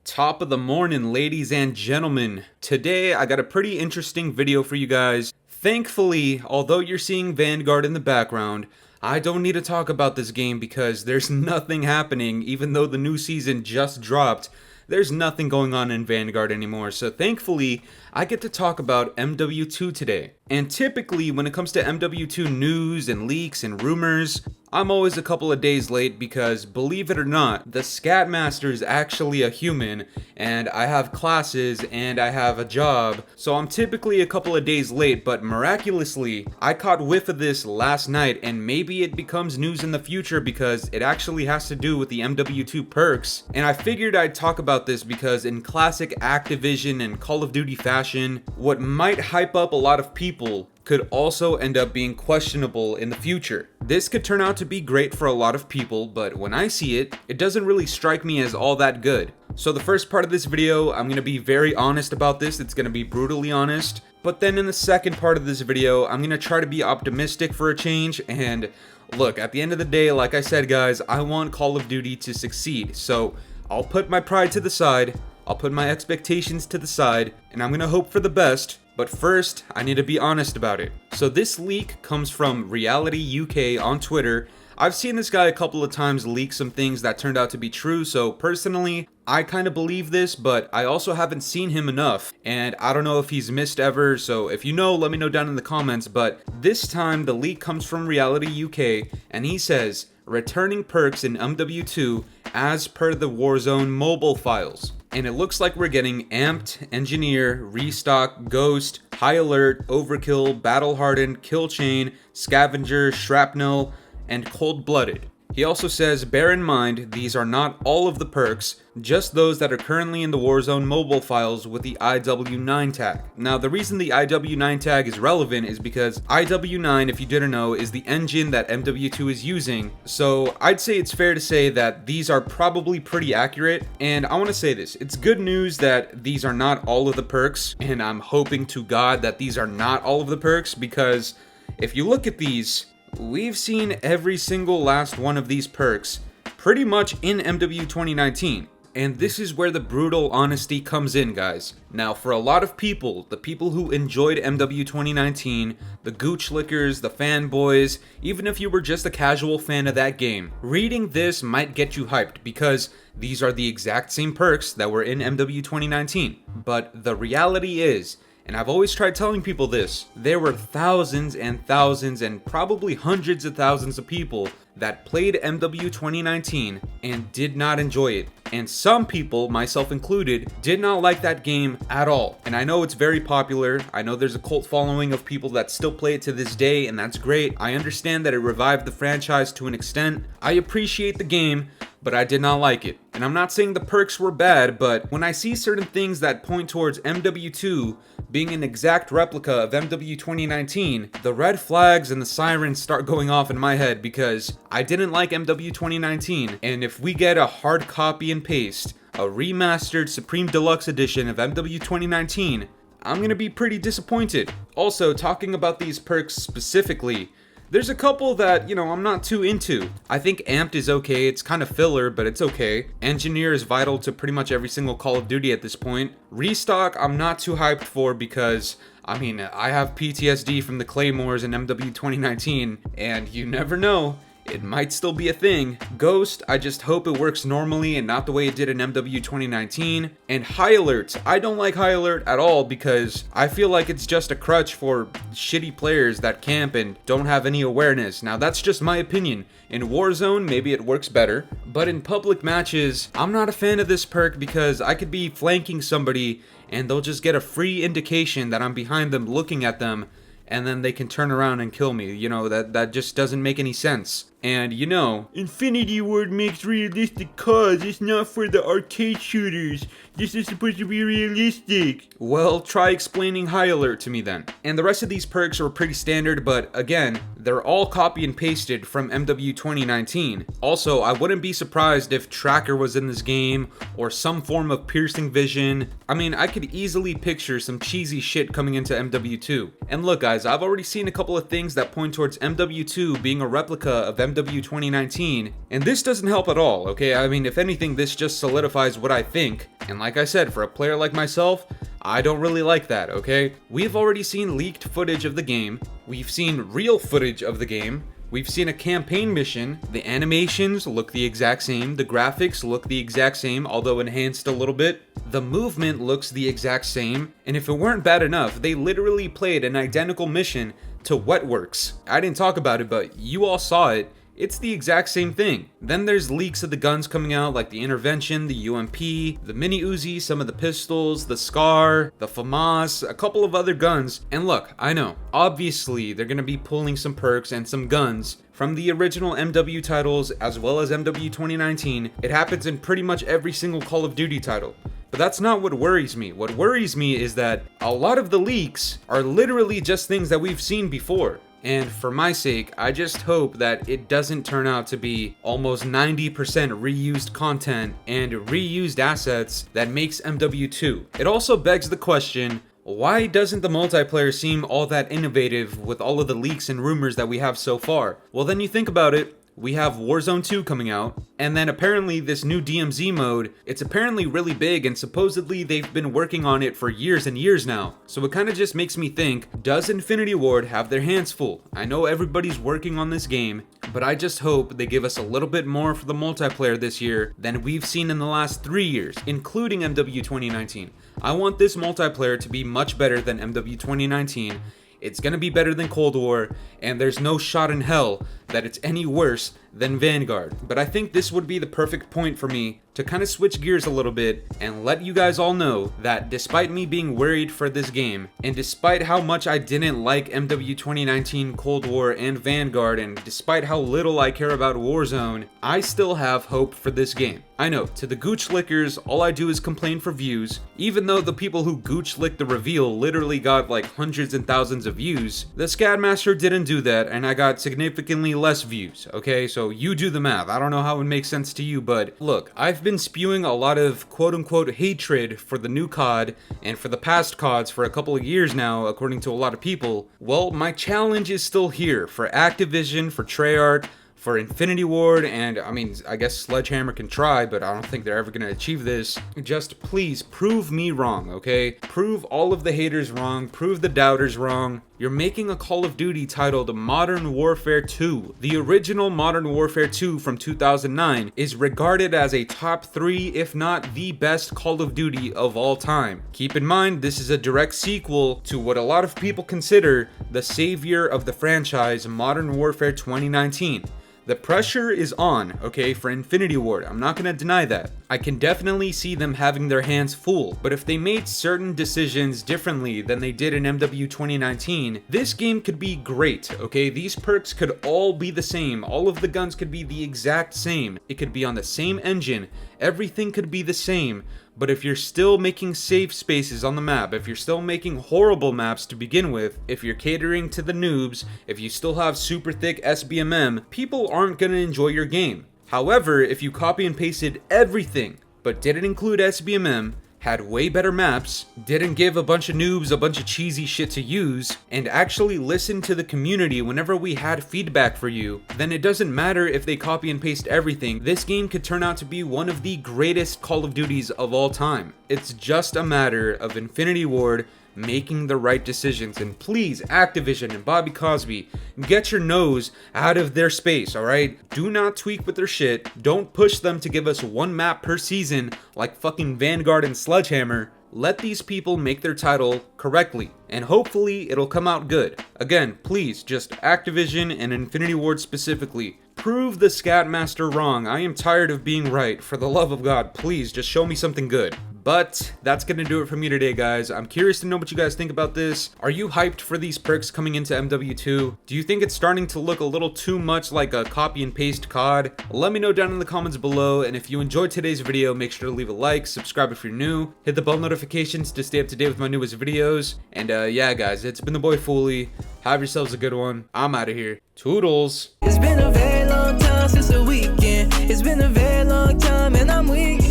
Top of the morning, ladies and gentlemen. Today I got a pretty interesting video for you guys. Thankfully, although you're seeing Vanguard in the background, I don't need to talk about this game because there's nothing happening. Even though the new season just dropped, there's nothing going on in Vanguard anymore. So thankfully, I get to talk about MW2 today. And typically, when it comes to MW2 news and leaks and rumors, I'm always a couple of days late because, believe it or not, the Scat Master is actually a human, and I have classes and I have a job, so I'm typically a couple of days late, but miraculously, I caught whiff of this last night, and maybe it becomes news in the future because it actually has to do with the MW2 perks, and I figured I'd talk about this because in classic Activision and Call of Duty fashion, what might hype up a lot of people could also end up being questionable in the future. This could turn out to be great for a lot of people, but when I see it, it doesn't really strike me as all that good. So the first part of this video, I'm gonna be very honest about this. It's gonna be brutally honest. But then in the second part of this video, I'm gonna try to be optimistic for a change. And look, at the end of the day, like I said guys, I want Call of Duty to succeed. So I'll put my pride to the side, I'll put my expectations to the side, and I'm gonna hope for the best. But first, I need to be honest about it. So this leak comes from Reality UK on Twitter. I've seen this guy a couple of times leak some things that turned out to be true, so personally, I kind of believe this, but I also haven't seen him enough, and I don't know if he's missed ever, so if you know, let me know down in the comments. But this time, the leak comes from Reality UK, and he says, returning perks in MW2 as per the Warzone mobile files. And it looks like we're getting Amped, Engineer, Restock, Ghost, High Alert, Overkill, Battle Hardened, Kill Chain, Scavenger, Shrapnel, and Cold Blooded. He also says, bear in mind, these are not all of the perks, just those that are currently in the Warzone mobile files with the IW9 tag. Now, the reason the IW9 tag is relevant is because IW9, if you didn't know, is the engine that MW2 is using. So I'd say it's fair to say that these are probably pretty accurate. And I want to say this, it's good news that these are not all of the perks. And I'm hoping to God that these are not all of the perks, because if you look at these, we've seen every single last one of these perks pretty much in MW 2019. And this is where the brutal honesty comes in, guys. Now, for a lot of people, the people who enjoyed MW 2019, the gooch lickers, the fanboys, even if you were just a casual fan of that game, reading this might get you hyped because these are the exact same perks that were in MW 2019. But the reality is, and I've always tried telling people this, there were thousands and thousands and probably hundreds of thousands of people that played MW 2019 and did not enjoy it. And some people, myself included, did not like that game at all. And I know it's very popular. I know there's a cult following of people that still play it to this day, and that's great. I understand that it revived the franchise to an extent. I appreciate the game, but I did not like it. And I'm not saying the perks were bad, but when I see certain things that point towards MW2 being an exact replica of MW 2019, the red flags and the sirens start going off in my head because I didn't like MW 2019. And if we get a hard copy and paste, a remastered Supreme Deluxe edition of MW 2019, I'm gonna be pretty disappointed. Also, talking about these perks specifically, there's a couple that, I'm not too into. I think Amped is okay, it's kind of filler, but it's okay. Engineer is vital to pretty much every single Call of Duty at this point. Restock, I'm not too hyped for because, I have PTSD from the Claymores in MW 2019, and you never know. It might still be a thing. Ghost, I just hope it works normally and not the way it did in MW 2019. And High Alert, I don't like High Alert at all because I feel like it's just a crutch for shitty players that camp and don't have any awareness. Now that's just my opinion. In Warzone, maybe it works better, but in public matches, I'm not a fan of this perk because I could be flanking somebody and they'll just get a free indication that I'm behind them looking at them, and then they can turn around and kill me. That just doesn't make any sense. And Infinity Ward makes realistic CODs. It's not for the arcade shooters. This is supposed to be realistic. Well, try explaining High Alert to me then. And the rest of these perks are pretty standard, but again, they're all copy and pasted from MW 2019. Also, I wouldn't be surprised if Tracker was in this game, or some form of piercing vision. I could easily picture some cheesy shit coming into MW2. And look guys, I've already seen a couple of things that point towards MW2 being a replica of MW 2019, and this doesn't help at all, okay? I mean, if anything, this just solidifies what I think, and like I said, for a player like myself, I don't really like that, okay? We've already seen leaked footage of the game, we've seen real footage of the game, we've seen a campaign mission, the animations look the exact same, the graphics look the exact same, although enhanced a little bit, the movement looks the exact same, and if it weren't bad enough, they literally played an identical mission to Wetworks. I didn't talk about it, but you all saw it. It's the exact same thing. Then there's leaks of the guns coming out, like the Intervention, the UMP, the Mini Uzi, some of the pistols, the SCAR, the FAMAS, a couple of other guns. And look, I know, obviously they're gonna be pulling some perks and some guns from the original MW titles as well as MW 2019. It happens in pretty much every single Call of Duty title. But that's not what worries me. What worries me is that a lot of the leaks are literally just things that we've seen before. And for my sake, I just hope that it doesn't turn out to be almost 90% reused content and reused assets that makes MW2. It also begs the question, why doesn't the multiplayer seem all that innovative with all of the leaks and rumors that we have so far? Well, then you think about it, we have Warzone 2 coming out, and then apparently this new DMZ mode, it's apparently really big and supposedly they've been working on it for years and years now. So it kind of just makes me think, does Infinity Ward have their hands full? I know everybody's working on this game, but I just hope they give us a little bit more for the multiplayer this year than we've seen in the last 3 years, including MW 2019. I want this multiplayer to be much better than MW 2019. It's gonna be better than Cold War, and there's no shot in hell that it's any worse than Vanguard. But I think this would be the perfect point for me to kind of switch gears a little bit and let you guys all know that despite me being worried for this game, and despite how much I didn't like MW 2019, Cold War, and Vanguard, and despite how little I care about Warzone, I still have hope for this game. I know, to the gooch lickers, all I do is complain for views. Even though the people who gooch licked the reveal literally got like hundreds and thousands of views, the Scadmaster didn't do that, and I got significantly less views, okay? So you do the math. I don't know how it makes sense to you, but look, I've been spewing a lot of quote-unquote hatred for the new COD and for the past CODs for a couple of years now, according to a lot of people. Well, my challenge is still here for Activision, for Treyarch, for Infinity Ward, and I mean, I guess Sledgehammer can try, but I don't think they're ever gonna achieve this. Just please prove me wrong, okay? Prove all of the haters wrong, prove the doubters wrong. You're making a Call of Duty titled Modern Warfare 2. The original Modern Warfare 2 from 2009 is regarded as a top 3, if not the best Call of Duty of all time. Keep in mind, this is a direct sequel to what a lot of people consider the savior of the franchise, Modern Warfare 2019. The pressure is on, okay, for Infinity Ward. I'm not gonna deny that. I can definitely see them having their hands full, but if they made certain decisions differently than they did in MW 2019, this game could be great, okay? These perks could all be the same. All of the guns could be the exact same. It could be on the same engine. Everything could be the same. But if you're still making safe spaces on the map, if you're still making horrible maps to begin with, if you're catering to the noobs, if you still have super thick SBMM, people aren't gonna enjoy your game. However, if you copy and pasted everything, but didn't include SBMM, had way better maps, didn't give a bunch of noobs a bunch of cheesy shit to use, and actually listened to the community whenever we had feedback for you, then it doesn't matter if they copy and paste everything. This game could turn out to be one of the greatest Call of Duties of all time. It's just a matter of Infinity Ward making the right decisions. And please, Activision and Bobby Cosby, get your nose out of their space, alright? Do not tweak with their shit. Don't push them to give us one map per season like fucking Vanguard and Sledgehammer. Let these people make their title correctly, and hopefully it'll come out good. Again, please, just Activision and Infinity Ward specifically, prove the Scatmaster wrong. I am tired of being right. For the love of God, please, just show me something good. But that's gonna do it for me today, guys. I'm curious to know what you guys think about this. Are you hyped for these perks coming into MW2? Do you think it's starting to look a little too much like a copy and paste COD? Let me know down in the comments below, and if you enjoyed today's video, make sure to leave a like, subscribe if you're new, hit the bell notifications to stay up to date with my newest videos, and yeah guys, it's been the boy Fooly. Have yourselves a good one. I'm out of here. Toodles. It's been a very long time since the weekend. It's been a very long time and I'm weak.